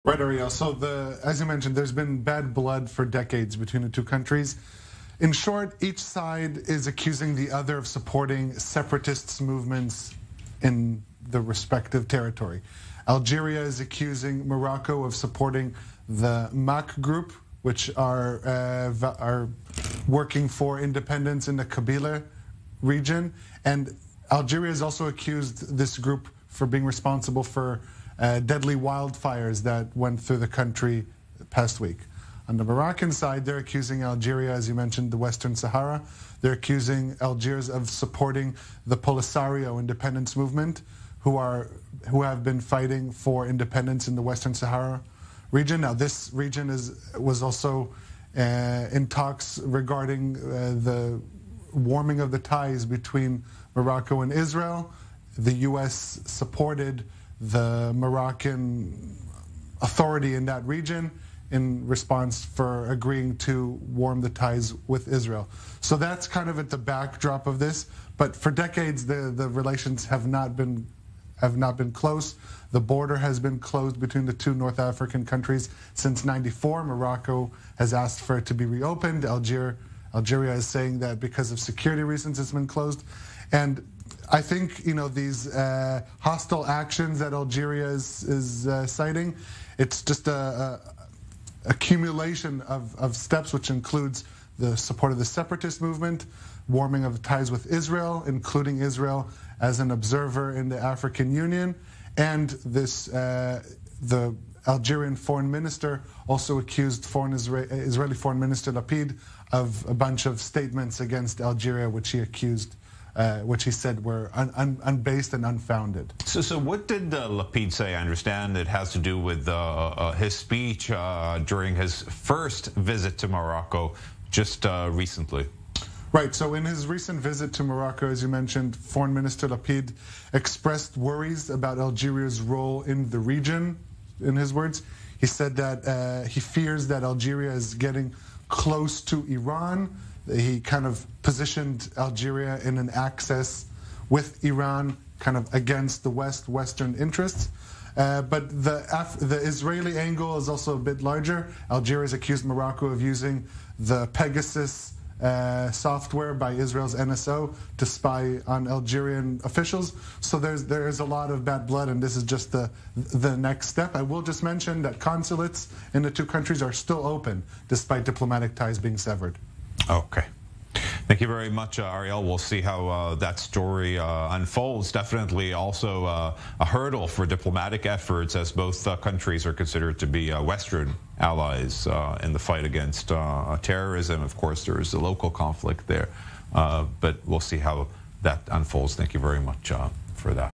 Right, Ariel. So, as you mentioned, there's been bad blood for decades between the two countries. In short, each side is accusing the other of supporting separatist movements in the respective territory. Algeria is accusing Morocco of supporting the MAC group, which are working for independence in the Kabila region. And Algeria has also accused this group for being responsible for deadly wildfires that went through the country past week. On the Moroccan side, they're accusing Algeria, as you mentioned, the Western Sahara. They're accusing Algiers of supporting the Polisario independence movement, who have been fighting for independence in the Western Sahara region. Now, this region was also in talks regarding the warming of the ties between Morocco and Israel. The U.S. supported the Moroccan authority in that region in response for agreeing to warm the ties with Israel. So that's kind of at the backdrop of this. But for decades, the relations have not been close. The border has been closed between the two North African countries since '94. Morocco has asked for it to be reopened. Algeria is saying that because of security reasons it's been closed. And I think, these hostile actions that Algeria is citing, it's just a accumulation of steps, which includes the support of the separatist movement, warming of ties with Israel, including Israel as an observer in the African Union, and the Algerian foreign minister also accused Israeli foreign minister Lapid of a bunch of statements against Algeria, which he said were unbased and unfounded. So what did Lapid say? I understand it has to do with his speech during his first visit to Morocco just recently. Right, so in his recent visit to Morocco, as you mentioned, Foreign Minister Lapid expressed worries about Algeria's role in the region, in his words. He said that he fears that Algeria is getting close to Iran. He kind of positioned Algeria in an axis with Iran, kind of against the Western interests. But the Israeli angle is also a bit larger. Algeria has accused Morocco of using the Pegasus software by Israel's NSO to spy on Algerian officials. So there is a lot of bad blood, and this is just the next step. I will just mention that consulates in the two countries are still open, despite diplomatic ties being severed. Okay. Thank you very much, Ariel. We'll see how that story unfolds. Definitely also a hurdle for diplomatic efforts, as both countries are considered to be Western allies in the fight against terrorism. Of course, there is a local conflict there, but we'll see how that unfolds. Thank you very much for that.